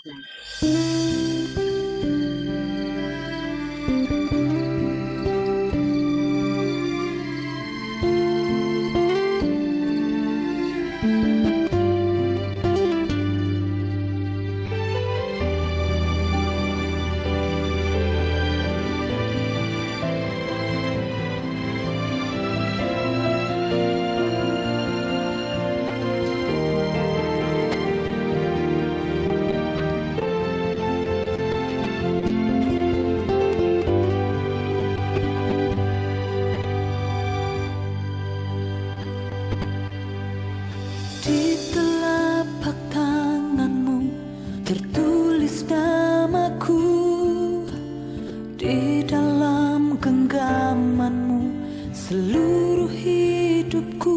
Di telapak tanganmu tertulis namaku, di dalam genggamanmu seluruh hidupku.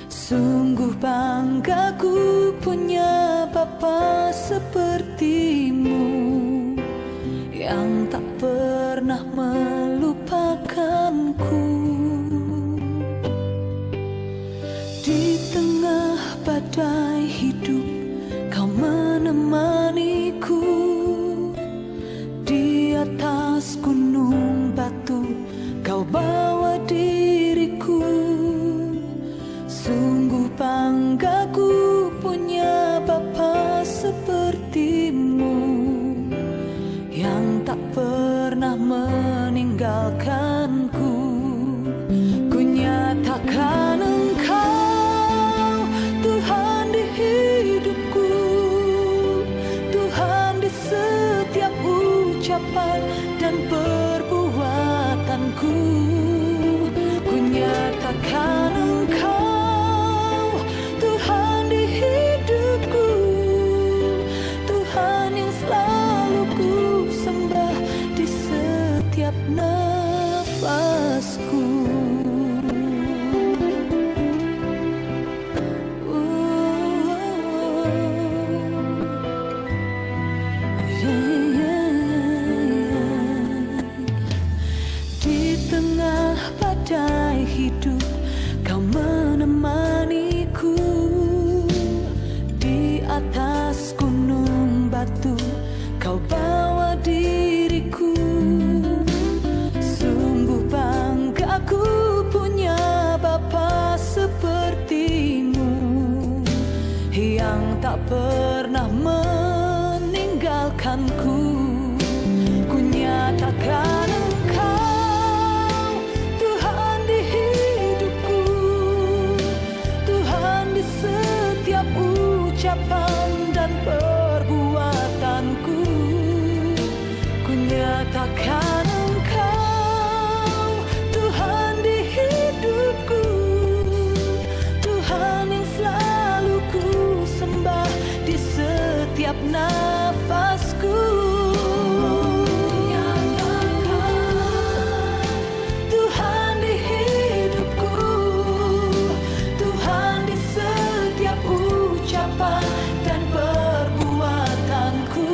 Sungguh bangga ku punya Bapa sepertimu, yang tak pernah melupakanku. Di tengah badai hidup kau menemaniku, di atas gunung batu kau bawa diriku. Sungguh bangga ku punya Bapa sepertimu, yang tak pernah meninggalkanku. Ku nyatakan Engkau Tuhan di hidupku, Tuhan di setiap ucapan dan perbuatanku. Ku nyatakan Engkau Tuhan di hidupku, Tuhan yang selalu ku sembah di setiap nafasku. Badai hidup kau menemaniku, di atas gunung batu kau bawa diriku. Sungguh bangga ku punya Bapa sepertimu, yang tak pernah meninggalkanku. Ku nyatakan Engkau setiap ucapan dan perbuatanku. Ku nyatakan Engkau Tuhan di hidupku, Tuhan yang selalu ku sembah di setiap nafasku. Dan perbuatanku,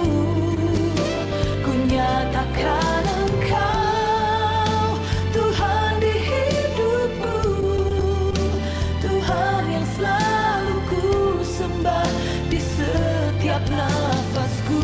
ku nyatakan Engkau Tuhan di hidupku, Tuhan yang selalu ku sembah di setiap nafasku.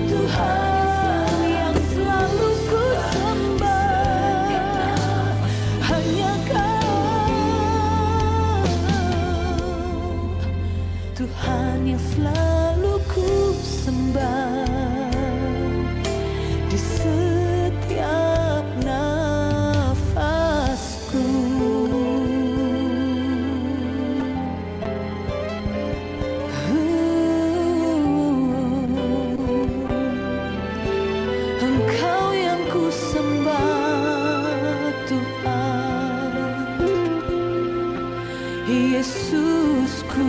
Tuhan yang selalu ku sembah, hanya Kau. Tuhan yang selalu ku sembah di setiap nafasku. Yesusku.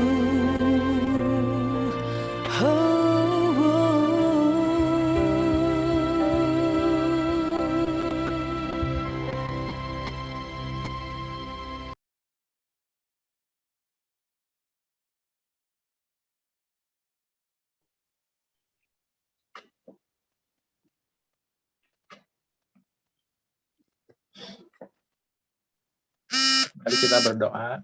Mari kita berdoa.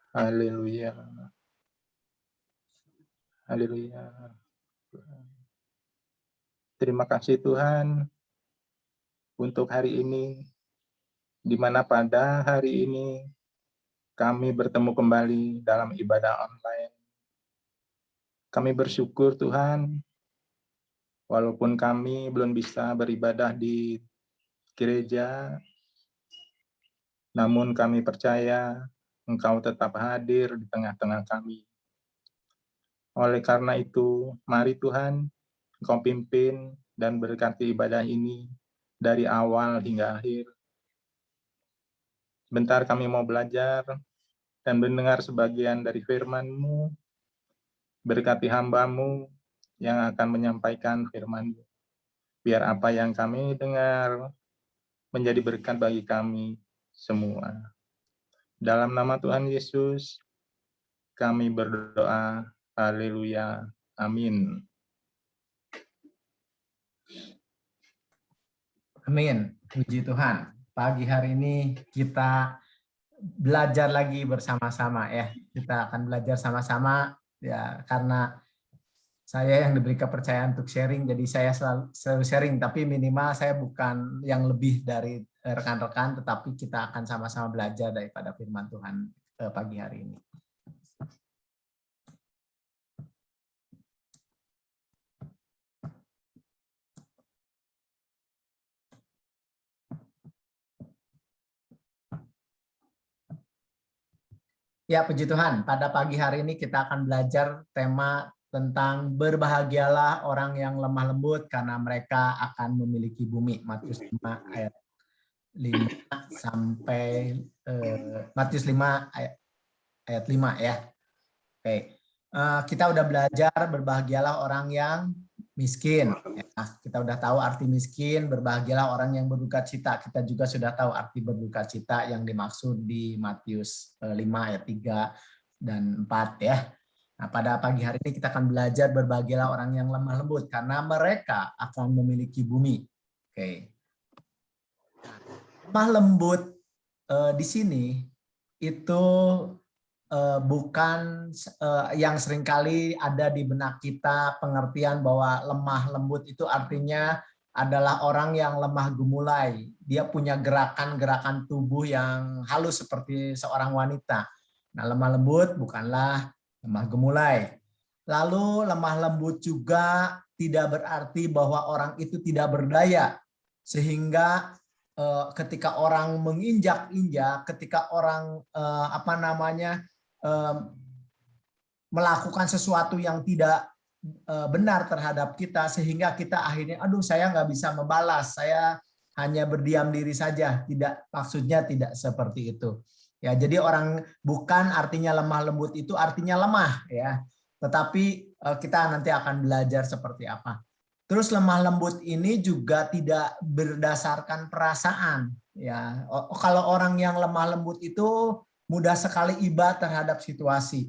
Haleluya. Haleluya. Terima kasih Tuhan untuk hari ini, di mana pada hari ini kami bertemu kembali dalam ibadah online. Kami bersyukur Tuhan, walaupun kami belum bisa beribadah di gereja, namun kami percaya Engkau tetap hadir di tengah-tengah kami. Oleh karena itu, mari Tuhan, Engkau pimpin dan berkati ibadah ini dari awal hingga akhir. Bentar kami mau belajar dan mendengar sebagian dari firman-Mu. Berkati hamba-Mu yang akan menyampaikan firman-Mu. Biar apa yang kami dengar menjadi berkat bagi kami semua. Dalam nama Tuhan Yesus, kami berdoa. Haleluya. Amin. Amin. Puji Tuhan. Pagi hari ini kita belajar lagi bersama-sama ya. Kita akan belajar sama-sama ya, karena saya yang diberi kepercayaan untuk sharing, jadi saya selalu sharing, tapi minimal saya bukan yang lebih dari rekan-rekan, tetapi kita akan sama-sama belajar daripada firman Tuhan pagi hari ini. Ya, puji Tuhan. Pada pagi hari ini kita akan belajar tema tentang berbahagialah orang yang lemah lembut karena mereka akan memiliki bumi. Matius 5 ayat 5 sampai Matius 5 ayat 5 ya. Oke. Kita udah belajar berbahagialah orang yang miskin. Ya, kita udah tahu arti miskin, berbahagialah orang yang berduka cita. Kita juga sudah tahu arti berduka cita yang dimaksud di Matius 5 ayat 3 dan 4 ya. Nah, pada pagi hari ini kita akan belajar berbahagialah orang yang lemah lembut karena mereka akan memiliki bumi. Oke. Lemah lembut di sini itu bukan yang seringkali ada di benak kita, pengertian bahwa lemah lembut itu artinya adalah orang yang lemah gemulai. Dia punya gerakan-gerakan tubuh yang halus seperti seorang wanita. Nah, lemah lembut bukanlah lemah gemulai. Lalu lemah lembut juga tidak berarti bahwa orang itu tidak berdaya, sehingga ketika orang menginjak-injak, ketika orang melakukan sesuatu yang tidak benar terhadap kita, sehingga kita akhirnya, aduh saya nggak bisa membalas, saya hanya berdiam diri saja. Tidak, maksudnya tidak seperti itu. Ya, jadi orang bukan artinya lemah lembut itu artinya lemah ya. Tetapi kita nanti akan belajar seperti apa. Terus lemah lembut ini juga tidak berdasarkan perasaan ya. Kalau orang yang lemah lembut itu mudah sekali iba terhadap situasi.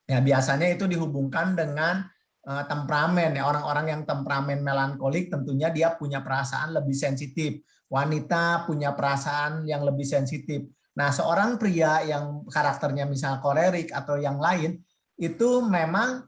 Ya, biasanya itu dihubungkan dengan temperamen ya. Orang-orang yang temperamen melankolik tentunya dia punya perasaan lebih sensitif. Wanita punya perasaan yang lebih sensitif. Nah, seorang pria yang karakternya misalnya kolerik atau yang lain itu memang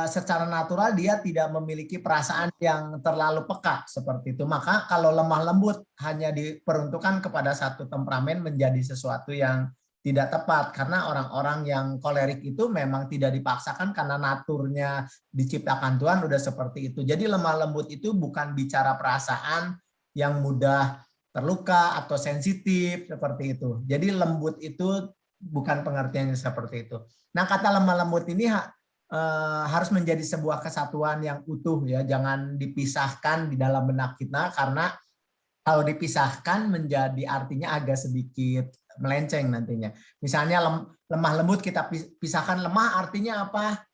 secara natural dia tidak memiliki perasaan yang terlalu peka seperti itu. Maka kalau lemah lembut hanya diperuntukkan kepada satu temperamen menjadi sesuatu yang tidak tepat, karena orang-orang yang kolerik itu memang tidak dipaksakan karena naturnya diciptakan Tuhan udah seperti itu. Jadi lemah lembut itu bukan bicara perasaan yang mudah terluka atau sensitif seperti itu. Jadi lembut itu bukan pengertiannya seperti itu. Nah, kata lemah lembut ini harus menjadi sebuah kesatuan yang utuh ya, jangan dipisahkan di dalam benak kita, karena Kalau dipisahkan menjadi artinya agak sedikit melenceng nantinya. Misalnya lemah lembut kita pisahkan, lemah artinya apa?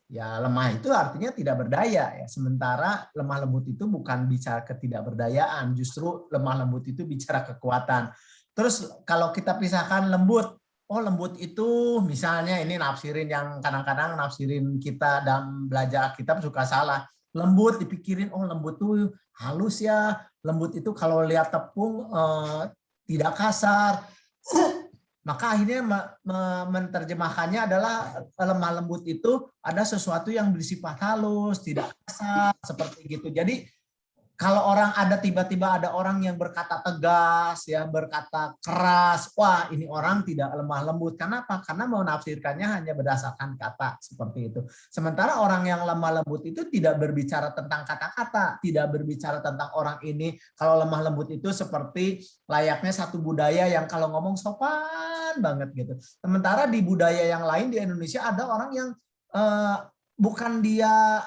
Ya lemah itu artinya tidak berdaya ya. Sementara lemah lembut itu bukan bicara ketidakberdayaan, justru lemah lembut itu bicara kekuatan. Terus kalau kita pisahkan lembut, oh lembut itu misalnya ini nafsirin yang kadang-kadang nafsirin kita dalam belajar kitab suka salah. Lembut dipikirin oh lembut tuh halus ya, lembut itu kalau lihat tepung tidak kasar. Maka akhirnya menerjemahkannya adalah lemah lembut itu ada sesuatu yang bersifat halus, tidak kasar, seperti gitu. Jadi kalau orang ada tiba-tiba ada orang yang berkata tegas, ya berkata keras, wah ini orang tidak lemah lembut. Kenapa? Karena menafsirkannya hanya berdasarkan kata seperti itu. Sementara orang yang lemah lembut itu tidak berbicara tentang kata-kata, tidak berbicara tentang orang ini. Kalau lemah lembut itu seperti layaknya satu budaya yang kalau ngomong sopan banget gitu. Sementara di budaya yang lain di Indonesia ada orang yang bukan dia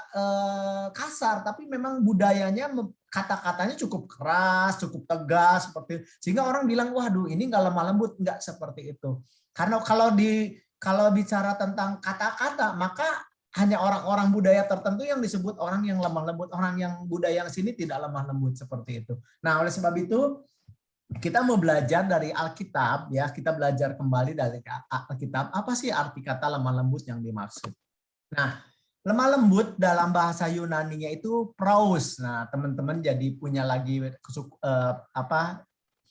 kasar, tapi memang budayanya kata-katanya cukup keras, cukup tegas seperti sehingga orang bilang waduh ini nggak lemah lembut, nggak seperti itu. Karena kalau bicara tentang kata-kata maka hanya orang-orang budaya tertentu yang disebut orang yang lemah lembut, orang yang budaya yang sini tidak lemah lembut seperti itu. Nah oleh sebab itu kita mau belajar dari Alkitab ya, kita belajar kembali dari Alkitab apa sih arti kata lemah lembut yang dimaksud. Nah lemah lembut dalam bahasa Yunani-nya itu praus. Nah, teman-teman jadi punya lagi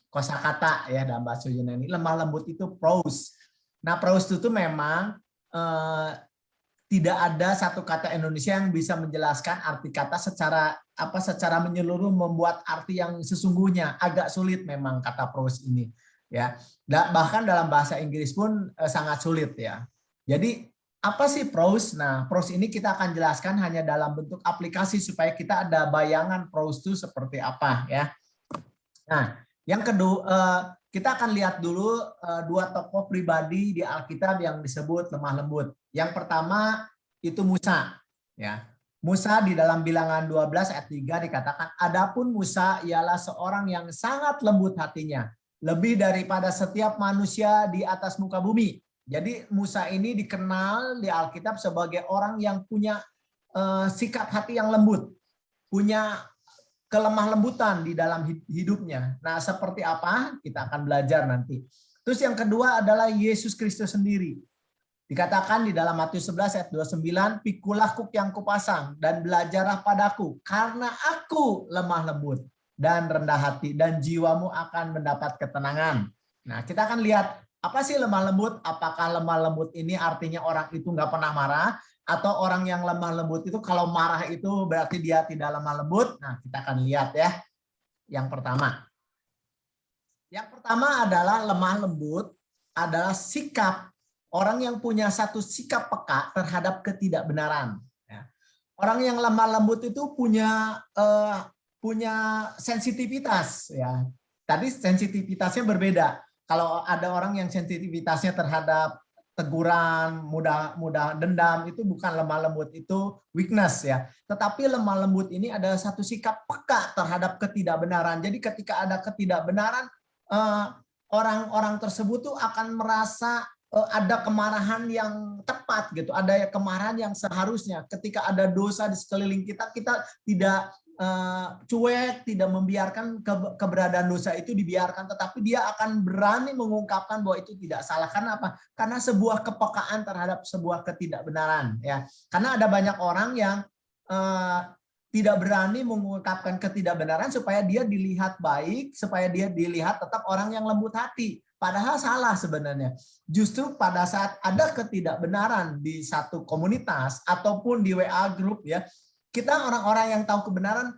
kosakata ya dalam bahasa Yunani. Lemah lembut itu praus. Nah, praus itu memang tidak ada satu kata Indonesia yang bisa menjelaskan arti kata secara menyeluruh membuat arti yang sesungguhnya. Agak sulit memang kata praus ini ya. Bahkan dalam bahasa Inggris pun sangat sulit ya. Jadi apa sih prose? Nah, prose ini kita akan jelaskan hanya dalam bentuk aplikasi supaya kita ada bayangan prose itu seperti apa ya. Nah, yang kedua kita akan lihat dulu dua tokoh pribadi di Alkitab yang disebut lemah lembut. Yang pertama itu Musa ya. Musa di dalam Bilangan 12 ayat 3 dikatakan, adapun Musa ialah seorang yang sangat lembut hatinya, lebih daripada setiap manusia di atas muka bumi. Jadi Musa ini dikenal di Alkitab sebagai orang yang punya sikap hati yang lembut, punya kelemah lembutan di dalam hidupnya. Nah, seperti apa? Kita akan belajar nanti. Terus yang kedua adalah Yesus Kristus sendiri. Dikatakan di dalam Matius 11 ayat 29, pikulah kuk yang kupasang dan belajarlah padaku, karena aku lemah lembut dan rendah hati, dan jiwamu akan mendapat ketenangan. Nah, kita akan lihat apa sih lemah lembut? Apakah lemah lembut ini artinya orang itu nggak pernah marah? Atau orang yang lemah lembut itu kalau marah itu berarti dia tidak lemah lembut? Nah, kita akan lihat ya. Yang pertama. Yang pertama adalah lemah lembut adalah sikap orang yang punya satu sikap peka terhadap ketidakbenaran. Orang yang lemah lembut itu punya sensitivitas ya. Tadi sensitivitasnya berbeda. Kalau ada orang yang sensitivitasnya terhadap teguran, mudah dendam, itu bukan lemah lembut, itu weakness ya. Tetapi lemah lembut ini ada satu sikap peka terhadap ketidakbenaran. Jadi ketika ada ketidakbenaran, orang-orang tersebut tuh akan merasa ada kemarahan yang tepat gitu, ada kemarahan yang seharusnya. Ketika ada dosa di sekeliling kita, kita tidak cuek, tidak membiarkan keberadaan dosa itu dibiarkan, tetapi dia akan berani mengungkapkan bahwa itu tidak salah. Karena apa? Karena sebuah kepekaan terhadap sebuah ketidakbenaran ya. Karena ada banyak orang yang tidak berani mengungkapkan ketidakbenaran supaya dia dilihat baik, supaya dia dilihat tetap orang yang lembut hati. Padahal salah sebenarnya. Justru pada saat ada ketidakbenaran di satu komunitas ataupun di WA group ya, kita orang-orang yang tahu kebenaran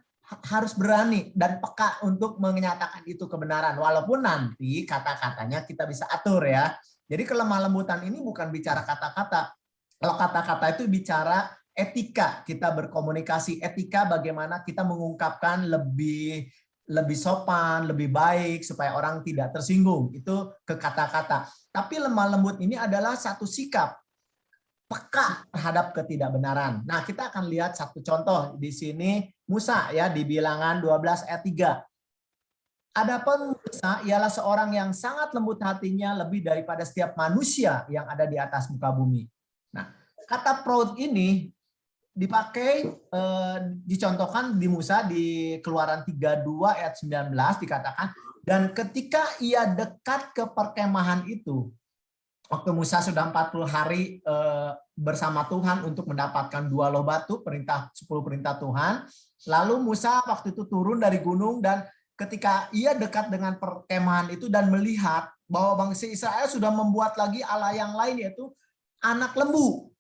harus berani dan peka untuk menyatakan itu kebenaran. Walaupun nanti kata-katanya kita bisa atur ya. Jadi kelemah lembutan ini bukan bicara kata-kata. Kalau kata-kata itu bicara etika, kita berkomunikasi. Etika bagaimana kita mengungkapkan lebih sopan, lebih baik supaya orang tidak tersinggung. Itu ke kata-kata. Tapi lemah lembut ini adalah satu sikap peka terhadap ketidakbenaran. Nah, kita akan lihat satu contoh di sini Musa ya di Bilangan 12 ayat 3. Adapun Musa ialah seorang yang sangat lembut hatinya lebih daripada setiap manusia yang ada di atas muka bumi. Nah, kata proud ini dipakai dicontohkan di Musa di Keluaran 32 ayat 19 dikatakan, dan ketika ia dekat ke perkemahan itu, waktu Musa sudah 40 hari bersama Tuhan untuk mendapatkan 2 loh batu, 10 perintah Tuhan. Lalu Musa waktu itu turun dari gunung, dan ketika ia dekat dengan perkemahan itu dan melihat bahwa bangsa Israel sudah membuat lagi Allah yang lain, yaitu anak lembu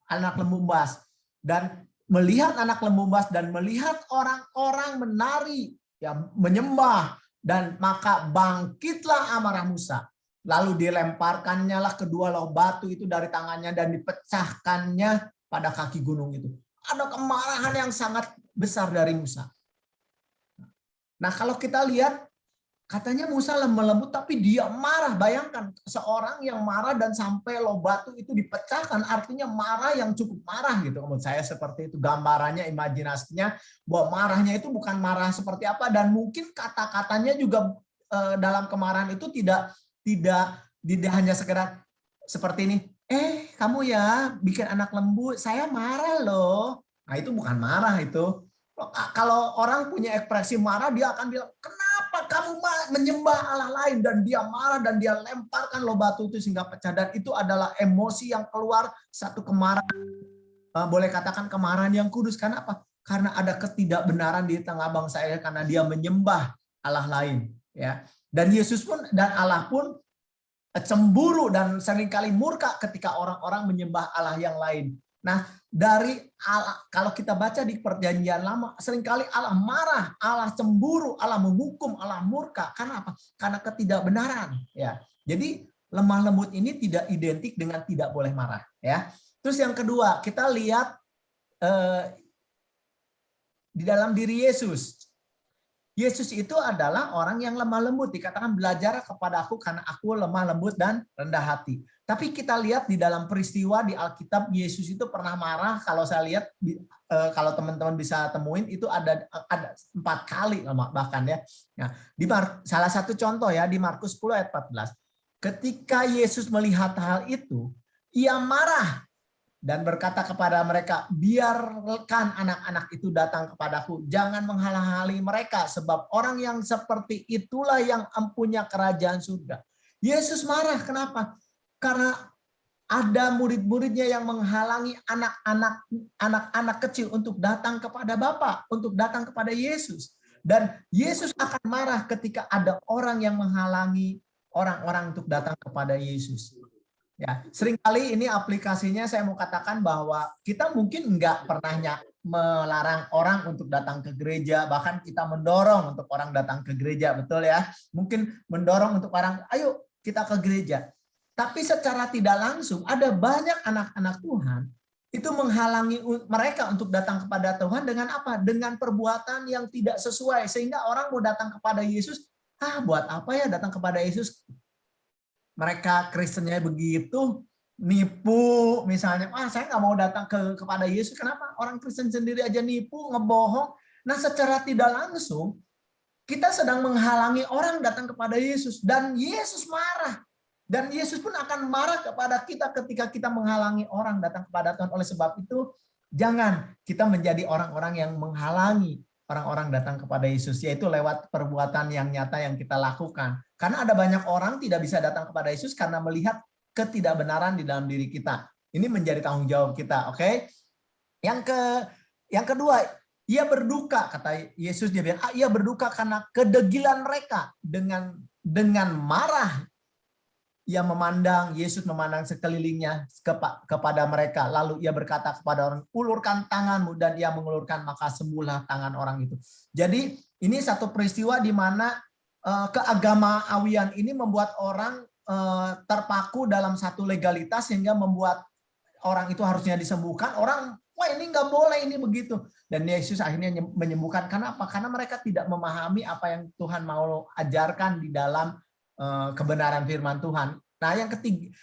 emas. Dan melihat anak lembu emas dan melihat orang-orang menari, ya, menyembah, dan maka bangkitlah amarah Musa. Lalu dilemparkannya lah kedua loh batu itu dari tangannya dan dipecahkannya pada kaki gunung itu. Ada kemarahan yang sangat besar dari Musa. Nah, kalau kita lihat, katanya Musa lemah lembut, tapi dia marah. Bayangkan, seorang yang marah dan sampai loh batu itu dipecahkan, artinya marah yang cukup marah gitu. Menurut saya seperti itu gambarannya, imajinasinya, bahwa marahnya itu bukan marah seperti apa, dan mungkin kata-katanya juga dalam kemarahan itu tidak hanya sekedar seperti ini, kamu ya bikin anak lembu, saya marah loh. Nah, itu bukan marah itu. Kalau orang punya ekspresi marah, dia akan bilang, kenapa kamu menyembah Allah lain? Dan dia marah dan dia lemparkan loh batu itu sehingga pecah. Dan itu adalah emosi yang keluar, satu kemarahan. Boleh katakan kemarahan yang kudus. Karena apa? Karena ada ketidakbenaran di tengah bangsa Israel karena dia menyembah Allah lain. Ya. Dan Yesus pun dan Allah pun cemburu dan seringkali murka ketika orang-orang menyembah Allah yang lain. Nah, dari Allah, kalau kita baca di Perjanjian Lama, seringkali Allah marah, Allah cemburu, Allah menghukum, Allah murka. Karena apa? Karena ketidakbenaran. Ya, jadi lemah lembut ini tidak identik dengan tidak boleh marah. Ya. Terus yang kedua, kita lihat di dalam diri Yesus. Yesus itu adalah orang yang lemah lembut. Dikatakan belajar kepada aku karena aku lemah lembut dan rendah hati. Tapi kita lihat di dalam peristiwa di Alkitab, Yesus itu pernah marah. Kalau saya lihat, kalau teman-teman bisa temuin, itu ada 4 kali bahkan ya. Nah, salah satu contoh ya di Markus 10 ayat 14. Ketika Yesus melihat hal itu, ia marah dan berkata kepada mereka, biarkan anak-anak itu datang kepadaku, jangan menghalang-halangi mereka, sebab orang yang seperti itulah yang empunya kerajaan surga. Yesus marah, kenapa? Karena ada murid-muridnya yang menghalangi anak-anak kecil untuk datang kepada Bapa, untuk datang kepada Yesus. Dan Yesus akan marah ketika ada orang yang menghalangi orang-orang untuk datang kepada Yesus. Ya, seringkali ini aplikasinya saya mau katakan bahwa kita mungkin nggak pernah melarang orang untuk datang ke gereja, bahkan kita mendorong untuk orang datang ke gereja, betul ya? Mungkin mendorong untuk orang, ayo kita ke gereja. Tapi secara tidak langsung ada banyak anak-anak Tuhan itu menghalangi mereka untuk datang kepada Tuhan dengan apa? Dengan perbuatan yang tidak sesuai, sehingga orang mau datang kepada Yesus, buat apa ya datang kepada Yesus? Mereka Kristennya begitu, nipu misalnya, saya nggak mau datang kepada Yesus. Kenapa? Orang Kristen sendiri aja nipu, ngebohong. Nah, secara tidak langsung kita sedang menghalangi orang datang kepada Yesus, dan Yesus marah. Dan Yesus pun akan marah kepada kita ketika kita menghalangi orang datang kepada Tuhan. Oleh sebab itu, jangan kita menjadi orang-orang yang menghalangi orang-orang datang kepada Yesus, yaitu lewat perbuatan yang nyata yang kita lakukan. Karena ada banyak orang tidak bisa datang kepada Yesus karena melihat ketidakbenaran di dalam diri kita. Ini menjadi tanggung jawab kita, oke? Yang kedua, ia berduka, kata Yesus, dia bilang, ia berduka karena kedegilan mereka. Dengan marah, ia memandang, Yesus memandang sekelilingnya kepada mereka. Lalu ia berkata kepada orang, ulurkan tanganmu, dan ia mengulurkan, maka sembuhlah tangan orang itu. Jadi ini satu peristiwa di mana keagamawian ini membuat orang terpaku dalam satu legalitas sehingga membuat orang itu harusnya disembuhkan. Orang, wah ini nggak boleh, ini begitu. Dan Yesus akhirnya menyembuhkan. Kenapa? Karena mereka tidak memahami apa yang Tuhan mau ajarkan di dalam kebenaran firman Tuhan. Nah, yang ketiga,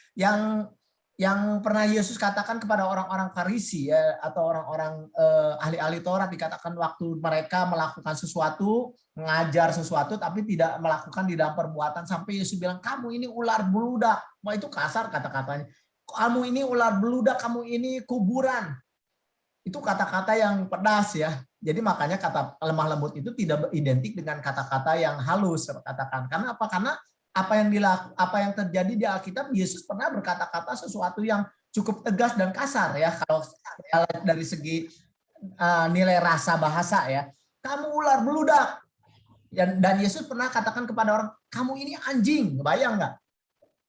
yang pernah Yesus katakan kepada orang-orang Farisi ya, atau orang-orang ahli-ahli Taurat, dikatakan waktu mereka melakukan sesuatu, mengajar sesuatu tapi tidak melakukan di dalam perbuatan, sampai Yesus bilang, kamu ini ular beludak. Wah, itu kasar kata-katanya. Kamu ini ular beludak, kamu ini kuburan. Itu kata-kata yang pedas ya. Jadi makanya kata lemah lembut itu tidak identik dengan kata-kata yang halus, katakan. Karena apa? Karena apa yang terjadi di Alkitab, Yesus pernah berkata-kata sesuatu yang cukup tegas dan kasar ya, kalau dari segi nilai rasa bahasa ya. Kamu ular beludak. Dan Yesus pernah katakan kepada orang, kamu ini anjing. Bayang nggak?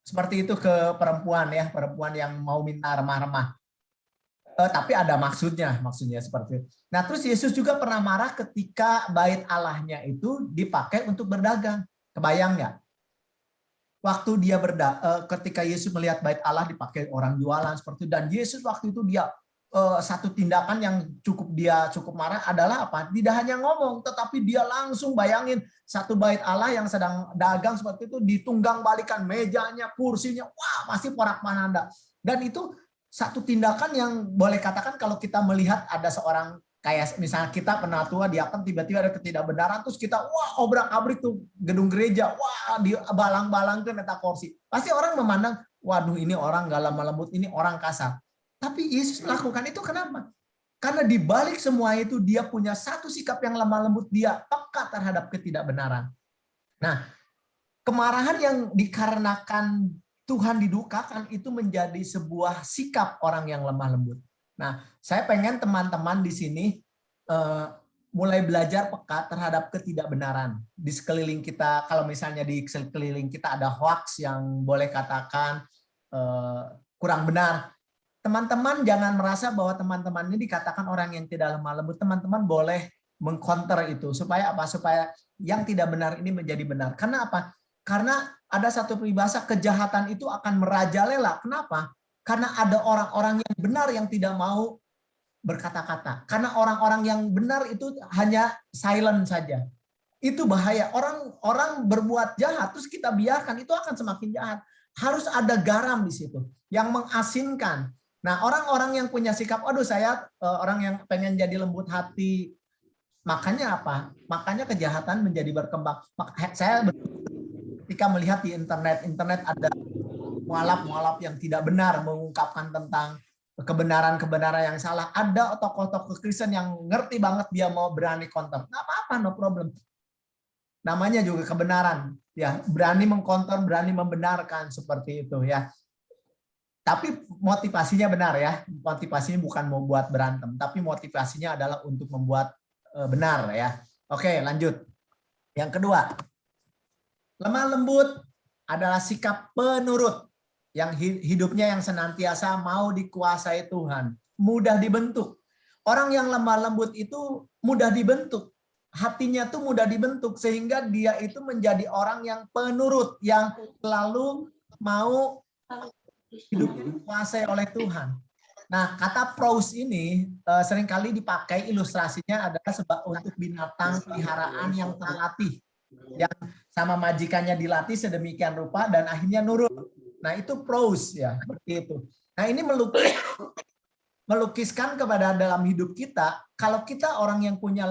Seperti itu ke perempuan ya, perempuan yang mau minta remah-remah. Tapi ada maksudnya seperti itu. Nah, terus Yesus juga pernah marah ketika bait Allahnya itu dipakai untuk berdagang. Kebayang nggak? Waktu dia ketika Yesus melihat bait Allah dipakai orang jualan seperti itu, dan Yesus waktu itu dia satu tindakan yang cukup marah adalah apa? Tidak hanya ngomong, tetapi dia langsung bayangin satu bait Allah yang sedang dagang seperti itu, ditunggang balikan mejanya, kursinya, wah masih porak-poranda. Dan itu satu tindakan yang boleh katakan kalau kita melihat ada seorang kayak misalnya kita penatua diaken, tiba-tiba ada ketidakbenaran, terus kita wah obrak-abrik tuh gedung gereja, wah dibalang-balangkan eta kursi. Pasti orang memandang, waduh ini orang gak lemah lembut, ini orang kasar. Tapi Yesus melakukan itu kenapa? Karena di balik semua itu dia punya satu sikap yang lemah lembut, dia peka terhadap ketidakbenaran. Nah, kemarahan yang dikarenakan Tuhan didukakan itu menjadi sebuah sikap orang yang lemah lembut. Nah, saya pengen teman-teman di sini mulai belajar peka terhadap ketidakbenaran di sekeliling kita. Kalau misalnya di sekeliling kita ada hoax yang boleh katakan kurang benar, teman-teman jangan merasa bahwa teman-teman ini dikatakan orang yang tidak lemah lembut. Teman-teman boleh mengcounter itu supaya apa? Supaya yang tidak benar ini menjadi benar. Karena apa? Karena ada satu peribahasa, kejahatan itu akan merajalela. Kenapa? Karena ada orang-orang yang benar yang tidak mau berkata-kata. Karena orang-orang yang benar itu hanya silent saja. Itu bahaya. Orang berbuat jahat, terus kita biarkan, itu akan semakin jahat. Harus ada garam di situ yang mengasinkan. Nah, orang-orang yang punya sikap, aduh saya orang yang pengen jadi lembut hati, makanya apa? Makanya kejahatan menjadi berkembang. Saya ketika melihat di internet ada mualaf-mualaf yang tidak benar mengungkapkan tentang kebenaran-kebenaran yang salah. Ada tokoh-tokoh Kristen yang ngerti banget, dia mau berani counter. Nggak apa-apa, no problem. Namanya juga kebenaran. Ya, berani mengcounter, berani membenarkan seperti itu ya. Tapi motivasinya benar ya. Motivasinya bukan mau buat berantem, tapi motivasinya adalah untuk membuat benar ya. Oke, lanjut. Yang kedua, lemah lembut adalah sikap penurut yang hidupnya yang senantiasa mau dikuasai Tuhan, mudah dibentuk. Orang yang lemah lembut itu mudah dibentuk, hatinya tuh mudah dibentuk sehingga dia itu menjadi orang yang penurut, yang selalu mau hidupnya dikuasai oleh Tuhan. Nah, kata prous ini seringkali dipakai, ilustrasinya adalah untuk binatang peliharaan yang terlatih, yang sama majikannya dilatih sedemikian rupa dan akhirnya nurut. Nah, itu prous ya, seperti itu. Nah, ini melukiskan kepada dalam hidup kita, kalau kita orang yang punya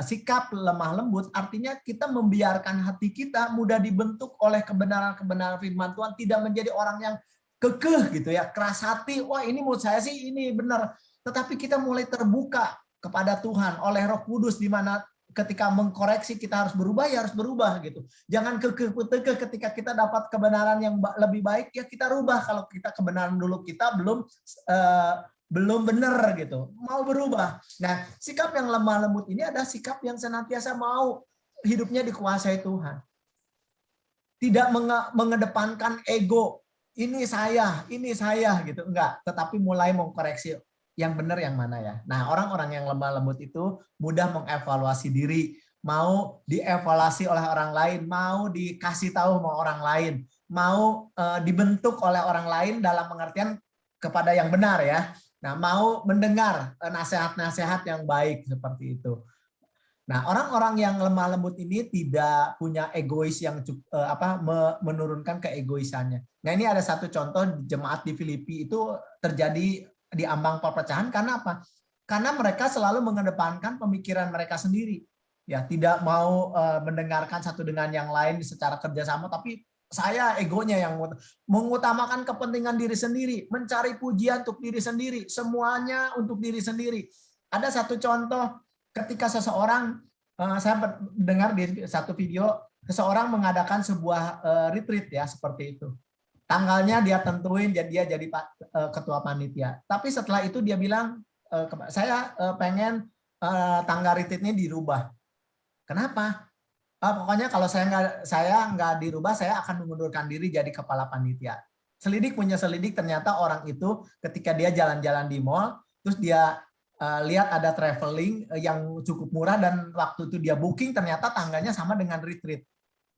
sikap lemah lembut, artinya kita membiarkan hati kita mudah dibentuk oleh kebenaran-kebenaran firman Tuhan, tidak menjadi orang yang kekeh gitu ya, keras hati, wah ini menurut saya sih ini benar. Tetapi kita mulai terbuka kepada Tuhan oleh Roh Kudus, di mana ketika mengkoreksi kita harus berubah, ya harus berubah gitu. Jangan kekeh ketika kita dapat kebenaran yang lebih baik, ya kita rubah. Kalau kita kebenaran dulu kita belum benar gitu, mau berubah. Nah, sikap yang lemah lembut ini ada sikap yang senantiasa mau hidupnya dikuasai Tuhan. Tidak mengedepankan ego, ini saya gitu, enggak. Tetapi mulai mengkoreksi yang benar yang mana ya. Nah, orang-orang yang lemah lembut itu mudah mengevaluasi diri, mau dievaluasi oleh orang lain, mau dikasih tahu sama orang lain, mau dibentuk oleh orang lain dalam pengertian kepada yang benar ya. Nah, mau mendengar nasihat-nasihat yang baik seperti itu. Nah, orang-orang yang lemah lembut ini tidak punya egois yang menurunkan keegoisannya. Nah, ini ada satu contoh jemaat di Filipi itu terjadi di ambang perpecahan karena apa? Karena mereka selalu mengedepankan pemikiran mereka sendiri. Ya, tidak mau mendengarkan satu dengan yang lain secara kerjasama, tapi saya egonya yang mengutamakan kepentingan diri sendiri, mencari pujian untuk diri sendiri, semuanya untuk diri sendiri. Ada satu contoh ketika seseorang, saya dengar di satu video, seseorang mengadakan sebuah retreat ya seperti itu. Tanggalnya dia tentuin, dia jadi ketua panitia. Tapi setelah itu dia bilang, saya pengen tanggal retreatnya dirubah. Kenapa? Pokoknya kalau saya nggak dirubah, saya akan mengundurkan diri jadi kepala panitia. Selidik punya selidik, ternyata orang itu ketika dia jalan-jalan di mall, terus dia lihat ada traveling yang cukup murah dan waktu itu dia booking ternyata tanggalnya sama dengan retreat.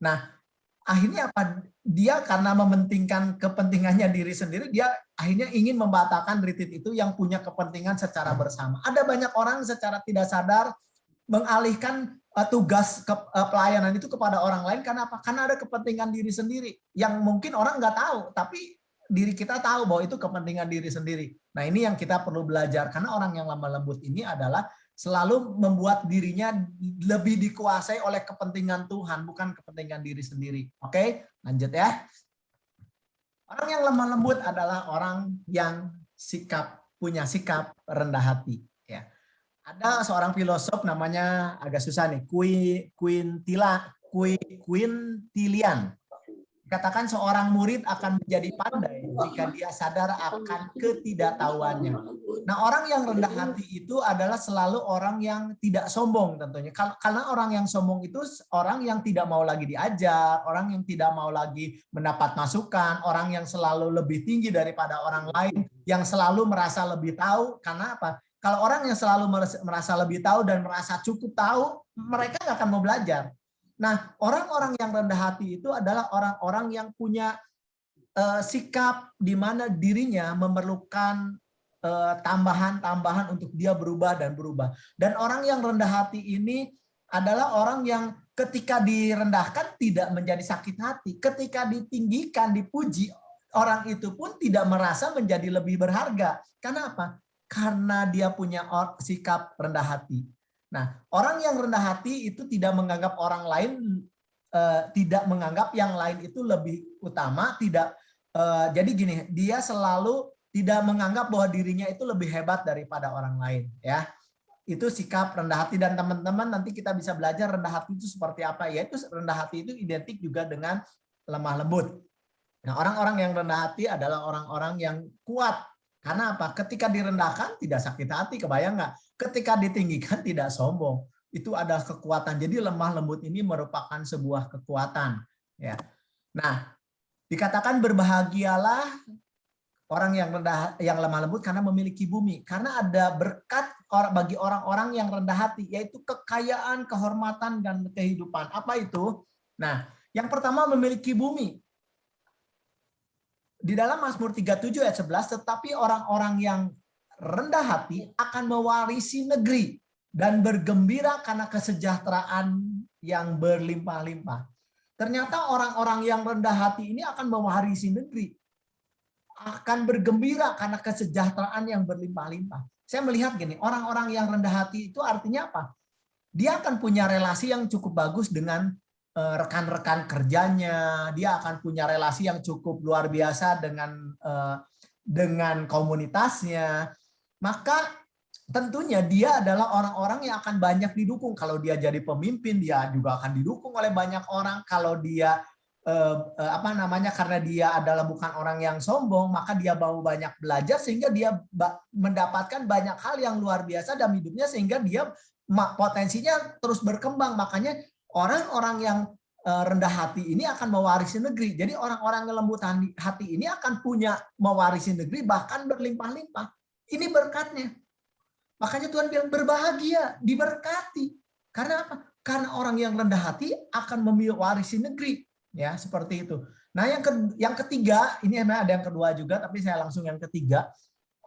Nah, akhirnya apa? Dia karena mementingkan kepentingannya diri sendiri, dia akhirnya ingin membatalkan retreat itu yang punya kepentingan secara bersama. Ada banyak orang secara tidak sadar mengalihkan tugas pelayanan itu kepada orang lain karena apa? Karena ada kepentingan diri sendiri yang mungkin orang nggak tahu, tapi diri kita tahu bahwa itu kepentingan diri sendiri. Nah, ini yang kita perlu belajar karena orang yang lemah lembut ini adalah selalu membuat dirinya lebih dikuasai oleh kepentingan Tuhan, bukan kepentingan diri sendiri. Oke, lanjut ya. Orang yang lemah lembut adalah orang yang punya sikap rendah hati. Ya. Ada seorang filosof namanya agak susah nih, Quintilian. Katakan seorang murid akan menjadi pandai jika dia sadar akan ketidaktahuannya. Nah, orang yang rendah hati itu adalah selalu orang yang tidak sombong tentunya. Karena orang yang sombong itu orang yang tidak mau lagi diajar, orang yang tidak mau lagi mendapat masukan, orang yang selalu lebih tinggi daripada orang lain, yang selalu merasa lebih tahu. Karena apa? Kalau orang yang selalu merasa lebih tahu dan merasa cukup tahu, mereka nggak akan mau belajar. Nah, orang-orang yang rendah hati itu adalah orang-orang yang punya sikap di mana dirinya memerlukan tambahan-tambahan untuk dia berubah dan berubah. Dan orang yang rendah hati ini adalah orang yang ketika direndahkan tidak menjadi sakit hati. Ketika ditinggikan, dipuji, orang itu pun tidak merasa menjadi lebih berharga. Karena apa? Karena dia punya sikap rendah hati. Nah, orang yang rendah hati itu tidak menganggap orang lain, tidak menganggap yang lain itu lebih utama, jadi gini, dia selalu tidak menganggap bahwa dirinya itu lebih hebat daripada orang lain, ya. Itu sikap rendah hati dan teman-teman nanti kita bisa belajar rendah hati itu seperti apa, yaitu rendah hati itu identik juga dengan lemah lembut. Nah, orang-orang yang rendah hati adalah orang-orang yang kuat. Karena apa? Ketika direndahkan tidak sakit hati, kebayang nggak? Ketika ditinggikan tidak sombong. Itu adalah kekuatan. Jadi lemah lembut ini merupakan sebuah kekuatan. Ya. Nah, dikatakan berbahagialah orang yang lemah lembut karena memiliki bumi. Karena ada berkat bagi orang-orang yang rendah hati, yaitu kekayaan, kehormatan, dan kehidupan. Apa itu? Nah, yang pertama memiliki bumi. Di dalam Mazmur 37 ayat 11, tetapi orang-orang yang rendah hati akan mewarisi negeri dan bergembira karena kesejahteraan yang berlimpah-limpah. Ternyata orang-orang yang rendah hati ini akan mewarisi negeri. Akan bergembira karena kesejahteraan yang berlimpah-limpah. Saya melihat gini, orang-orang yang rendah hati itu artinya apa? Dia akan punya relasi yang cukup bagus dengan rekan-rekan kerjanya, dia akan punya relasi yang cukup luar biasa dengan komunitasnya. Maka tentunya dia adalah orang-orang yang akan banyak didukung. Kalau dia jadi pemimpin, dia juga akan didukung oleh banyak orang. Kalau dia karena dia adalah bukan orang yang sombong, maka dia mau banyak belajar sehingga dia mendapatkan banyak hal yang luar biasa dalam hidupnya sehingga dia potensinya terus berkembang. Makanya orang-orang yang rendah hati ini akan mewarisi negeri. Jadi orang-orang yang lembut hati ini akan punya mewarisi negeri bahkan berlimpah-limpah. Ini berkatnya. Makanya Tuhan bilang berbahagia, diberkati. Karena apa? Karena orang yang rendah hati akan mewarisi negeri. Ya, seperti itu. Nah, yang ketiga, ini ada yang kedua juga, tapi saya langsung yang ketiga.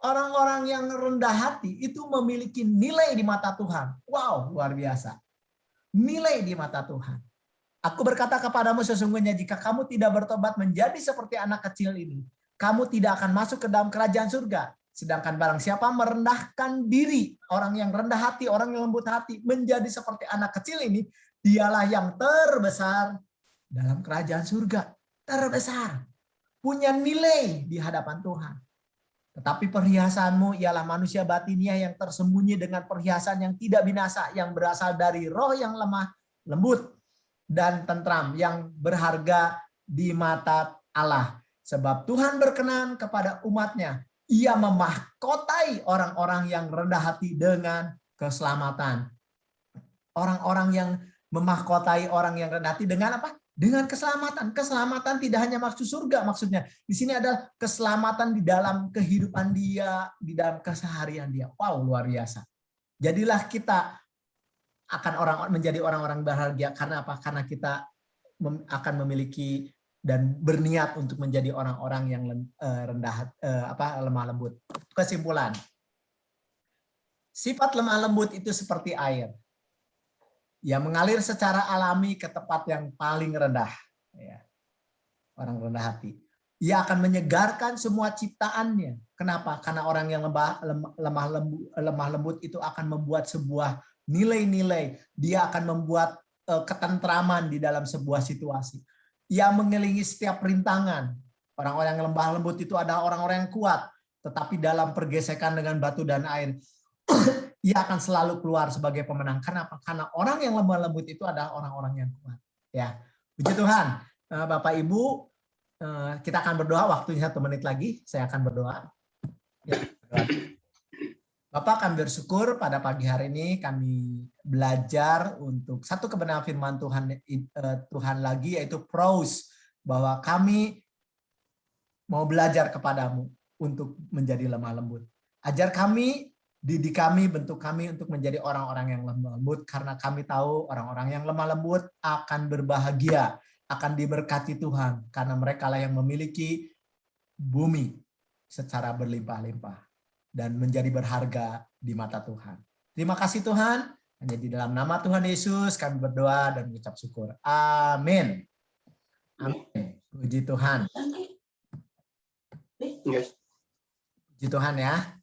Orang-orang yang rendah hati itu memiliki nilai di mata Tuhan. Wow, luar biasa. nilai di mata Tuhan. Aku berkata kepadamu sesungguhnya jika kamu tidak bertobat menjadi seperti anak kecil ini, kamu tidak akan masuk ke dalam kerajaan surga. Sedangkan barang siapa merendahkan diri, orang yang rendah hati, orang yang lembut hati, menjadi seperti anak kecil ini, dialah yang terbesar dalam kerajaan surga. Terbesar. Punya nilai di hadapan Tuhan. Tetapi perhiasanmu ialah manusia batiniah yang tersembunyi dengan perhiasan yang tidak binasa, yang berasal dari roh yang lemah, lembut, dan tentram, yang berharga di mata Allah. Sebab Tuhan berkenan kepada umatnya. Ia memahkotai orang-orang yang rendah hati dengan keselamatan. Orang-orang yang memahkotai orang yang rendah hati dengan apa? Dengan keselamatan. Keselamatan tidak hanya maksud surga maksudnya. Di sini adalah keselamatan di dalam kehidupan dia, di dalam keseharian dia. Wow, luar biasa. Jadilah kita akan menjadi orang-orang bahagia karena apa? Karena kita akan memiliki dan berniat untuk menjadi orang-orang yang lemah lembut. Kesimpulan. Sifat lemah lembut itu seperti air. Ya, mengalir secara alami ke tempat yang paling rendah. Ya. Orang rendah hati. Ia akan menyegarkan semua ciptaannya. Kenapa? Karena orang yang lemah lembut itu akan membuat sebuah nilai-nilai. Dia akan membuat ketentraman di dalam sebuah situasi. Ia mengelilingi setiap rintangan. Orang-orang yang lemah lembut itu adalah orang-orang yang kuat. Tetapi dalam pergesekan dengan batu dan air, ia akan selalu keluar sebagai pemenang. Kenapa? Karena orang yang lemah lembut itu adalah orang-orang yang kuat. Ya, puji Tuhan. Bapak Ibu, kita akan berdoa. Waktunya 1 menit lagi. Saya akan berdoa. Ya, Bapak, kami bersyukur pada pagi hari ini kami belajar untuk satu kebenaran firman Tuhan lagi, yaitu prose, bahwa kami mau belajar kepadamu untuk menjadi lemah lembut. Ajar kami, didik kami, bentuk kami untuk menjadi orang-orang yang lemah lembut, karena kami tahu orang-orang yang lemah lembut akan berbahagia, akan diberkati Tuhan, karena mereka lah yang memiliki bumi secara berlimpah-limpah dan menjadi berharga di mata Tuhan. Terima kasih Tuhan. Hanya di dalam nama Tuhan Yesus kami berdoa dan mengucap syukur. Amin. Amin. Puji Tuhan. Puji Tuhan ya.